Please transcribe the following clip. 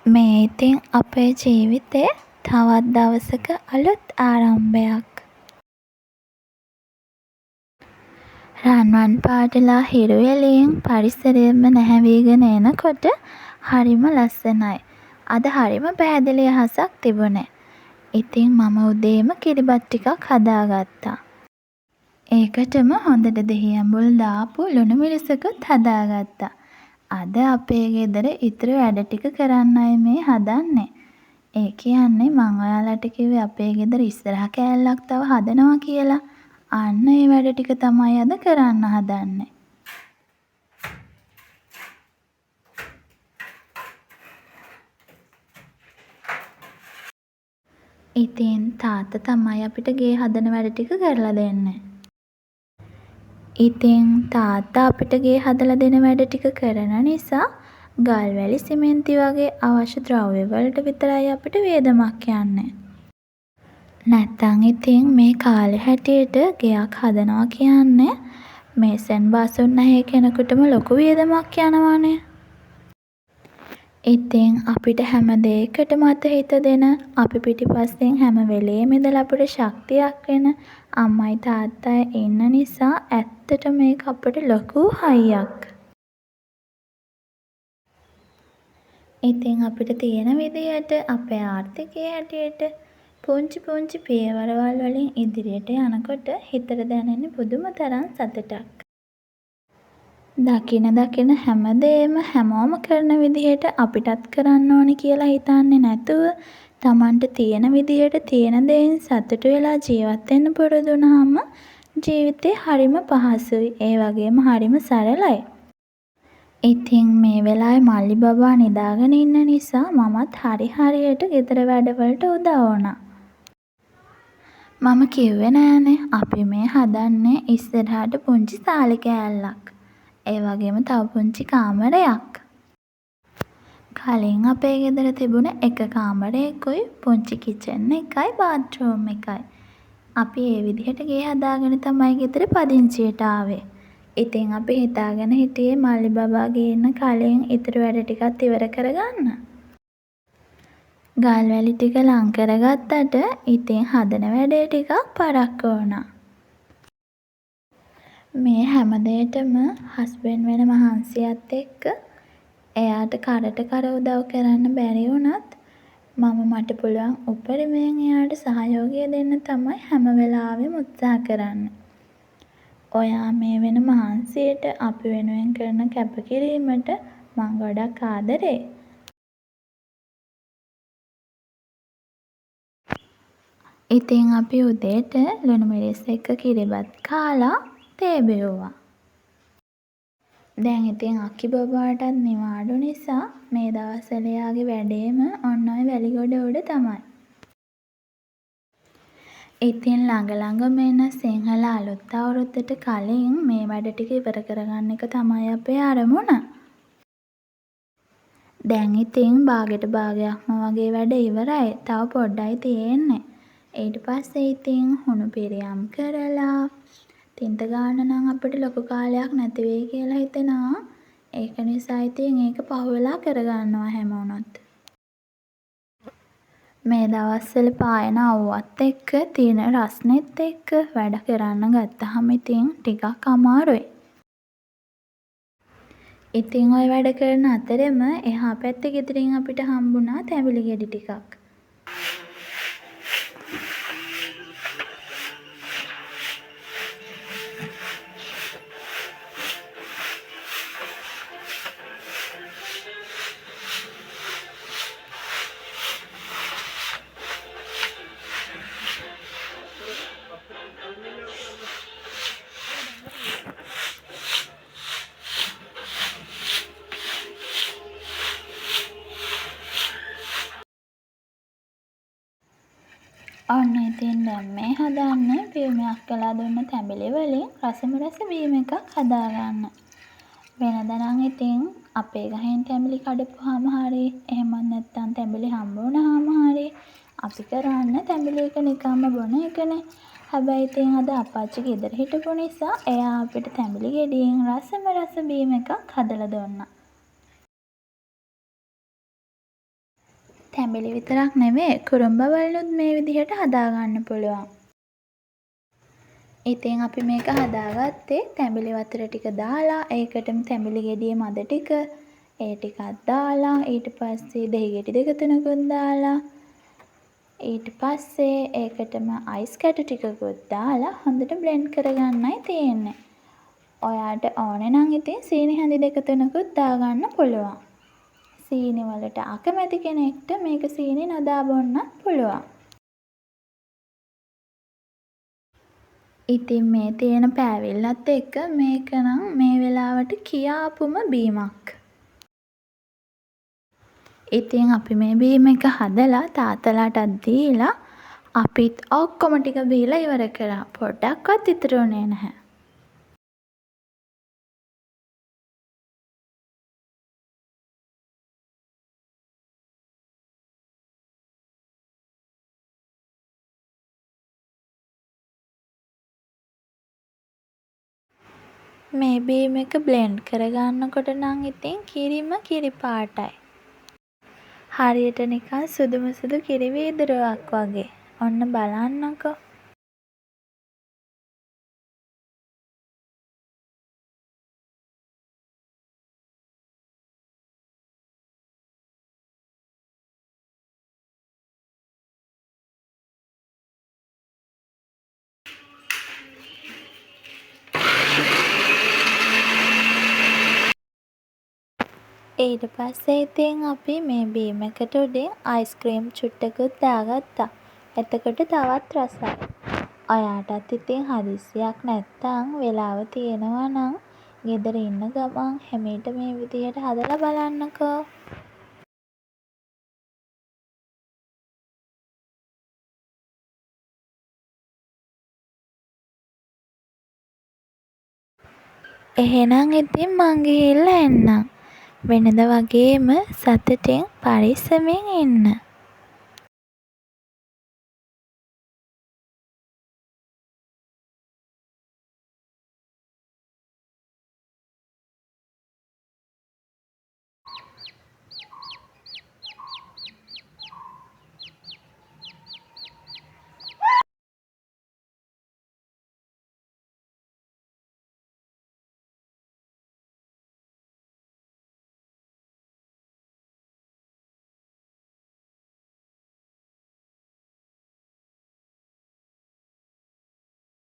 මේ ඉතින් අපේ ජීවිතේ තවත් දවසක අලුත් ආරම්භයක්. රන්වන් පාටලා හිරු එළියෙන් පරිසරයම නැහැවීගෙන එනකොට හරිම ලස්සනයි. අද හරිම පැහැදිලි අහසක් තිබුණේ. ඉතින් මම උදේම කිරිබත් ටිකක් හදාගත්තා. ඒකටම හොඳට දෙහි ඇඹුල් දාපු ලුණු මිරිසකුත් හදාගත්තා. අද අපේ ගෙදර ඉතුරු වැඩ ටික කරන්නයි මේ හදන්නේ. ඒ කියන්නේ මං ඔයාලට කිව්වේ අපේ ගෙදර ඉස්සරහ කෑල්ලක් තව හදනවා කියලා. අන්න ඒ වැඩ ටික තමයි අද කරන්න හදන්නේ. ඉතින් තාත්තා තමයි අපිට ගේ හදන වැඩ ටික කරලා දෙන්නේ. ඉතින් තාත්තා අපිට ගේ හදලා දෙන වැඩ ටික කරන නිසා ගල් වැලි සිමෙන්ති වගේ අවශ්‍ය ද්‍රව්‍ය වලට විතරයි අපිට වියදමක් යන්නේ. නැත්තං ඉතින් මේ කාලේ හැටියට ගෙයක් හදනවා කියන්නේ මේසෙන් බාසුන් නැහැ කෙනෙකුටම ලොකු වියදමක් යනවානේ. ඉතින් අපිට හැම දෙයකටම අත හිත දෙන අපි පිටිපස්සෙන් හැම වෙලේම ඉඳලා අපිට ශක්තියක් වෙන අම්මයි තාත්තයි ඉන්න නිසා ඇත්තටම මේක අපිට ලොකු හයියක්. ඉතින් අපිට තියෙන විදියට අපේ ආර්ථිකයේ හැටියට පුංචි පුංචි පියවරවල් වලින් ඉදිරියට යනකොට හිතට දැනෙන පුදුම තරම් සතුටක්. දකින හැම දේම හැමෝම කරන විදිහට අපිටත් කරන්න ඕනි කියලා හිතන්නේ නැතුව Tamanට තියෙන විදිහට තියෙන දේෙන් සතුටු වෙලා ජීවත් වෙන්න පුරුදු වුණාම ජීවිතේ හරිම පහසුයි. ඒ වගේම හරිම සරලයි. ඉතින් මේ වෙලාවේ මල්ලි බබා නිදාගෙන ඉන්න නිසා මමත් හරියට ගෙදර වැඩවලට උදව් වුණා. මම කිව්වේ නෑනේ අපි මේ හදන්නේ ඉස්සරහට පුංචි සාලි කෑල්ලක්. ඒ වගේම තව පුංචි කාමරයක්. කලින් අපේ ගෙදර තිබුණ එක කාමරයකුයි පුංචි කිචන් එකයි බාත්රූම් එකයි. අපි ඒ විදිහට ගේ හදාගෙන තමයි ගෙදර පදිංචියට ආවේ. ඉතින් අපි හිතාගෙන හිටියේ මල්ලි බබා ගේන්න කලින් ඉතුරු වැඩ ටිකත් ඉවර කරගන්න. ගල් වැලි ටික ලං කරගත්තට ඉතින් හදන වැඩේ ටිකක් පරක්කු වුණා. මේ හැම දෙයටම හස්බන්ඩ් වෙන මහන්සියත් එක්ක එයාට කරට කර උදව් කරන්න බැරි වුණත් මම මට පුළුවන් උපරිමයෙන් එයාට සහයෝගය දෙන්න තමයි හැම වෙලාවෙම උත්සාහ කරන්නේ. ඔයා මේ වෙන මහන්සියට අපි වෙනුවෙන් කරන කැපකිරීමට මං ගොඩක් ආදරෙයි. ඉතින් අපි උදේට ලුණු මිරිස් එක්ක කිරිබත් කාලා තේ බිව්වා. දැන් ඉතින් අක්කි බබාටත් නිවාඩු නිසා මේ දවස්වල එයාගේ වැඩේම ඔන්න ඔය වැලිගොඩ උඩ තමයි. ඉතින් ළඟම එන සිංහල අලුත් අවුරුද්දට කලින් මේ වැඩ ටික ඉවර කරගන්න එක තමයි අපේ අරමුණ. දැන් ඉතින් භාගෙට භාගයක්ම වගේ වැඩ ඉවරයි. තව පොඩ්ඩයි තියෙන්නේ. ඊට පස්සේ ඉතින් හුණු පිරියම් කරලා තින්ත ගාන්න නම් අපිට ලොකු කාලයක් නැති වෙයි කියලා හිතෙනවා. ඒක නිසා ඉතින් ඒක පහුවෙලා කරගන්නවා හැම වුණොත්. මේ දවස්වල පායන අවුවත් එක්ක තියෙන රස්නෙත් එක්ක වැඩ කරන්න ගත්තහම ඉතින් ටිකක් අමාරුයි. ඉතින් ওই වැඩ කරන අතරෙම එහා පැත්තේ ගෙදරින් අපිට හම්බුණා තැඹිලි ගෙඩි ටිකක්. ඔන්න ඉතින් දැන් මේ හදන්නේ පියුමයක් කළා දුන්න තැඹිලි වලින් රසමරස බීම එකක් හදාගන්න. වෙනදා නම් ඉතින් අපේ ගහෙන් තැඹිලි කඩපුවාම හරි එහෙමත් නැත්නම් තැඹිලි හම්බ වුණාම හරි අපි කරන්නේ තැඹිලි එක නිකම්ම බොන එකනේ. හැබැයි ඉතින් අද අප්පච්චි ගෙදර හිටපු නිසා එයා අපිට තැඹිලි ගෙඩියෙන් රසමරස බීම එකක් හදලා දුන්නා. තැඹිලි විතරක් නෙමේ කුරුම්බවලිනුත් මේ විදිහට හදාගන්න පුළුවන්. ඉතින් අපි මේක හදාගත්තේ තැඹිලි වතුර ටික දාලා ඒකටම තැඹිලි ගෙඩිය මද ටික ඒ ටිකත් දාලා ඊට පස්සේ දහි ගෙඩි දෙක තුනකුත් දාලා ඊට පස්සේ ඒකටම අයිස් කැටු ටිකකුත් දාලා හොඳට බ්ලෙන්ඩ් කරගන්නයි තියෙන්නේ. ඔයාට ඕන නම් ඉතින් සීනි හැඳි දෙක තුනකුත් දාගන්න පුළුවන්. සීනි වලට අකමැති කෙනෙක්ට මේක සීනි නොදා බොන්නත් පුළුවන්. ඉතින් මේ තියෙන පෑවිල්ලත් එක්ක මේක නම් මේ වෙලාවට කියාපුම බීමක්. ඉතින් අපි මේ බීම එක හදලා තාත්තලාටත් දීලා අපිත් ඔක්කොම ටික බීලා ඉවර කරා. පොඩ්ඩක්වත් ඉතුරු වුණේ නැහැ. මේ බීම එක බ්ලෙන්ඩ් කරගන්නකොට නම් ඉතින් කිරිම කිරි පාටයි. හරියට නිකන් සුදුම සුදු කිරි වීදුරුවක් වගේ. ඔන්න බලන්නකෝ. ඊට පස්සේ ඉතින් අපි මේ බීම එකට උඩින් අයිස්ක්‍රීම් චුට්ටකුත් දාගත්තා. එතකොට තවත් රසයි. ඔයාටත් ඉතින් හදිස්සියක් නැත්තම් වෙලාව තියෙනවා නම් ගෙදර ඉන්න ගමන් හෙමිහිට මේ විදිහට හදලා බලන්නකෝ. එහෙනම් ඉතින් මං ගිහිල්ලා එන්නම්. වෙනද වගේම සතුටින් පරිස්සමෙන් ඉන්න.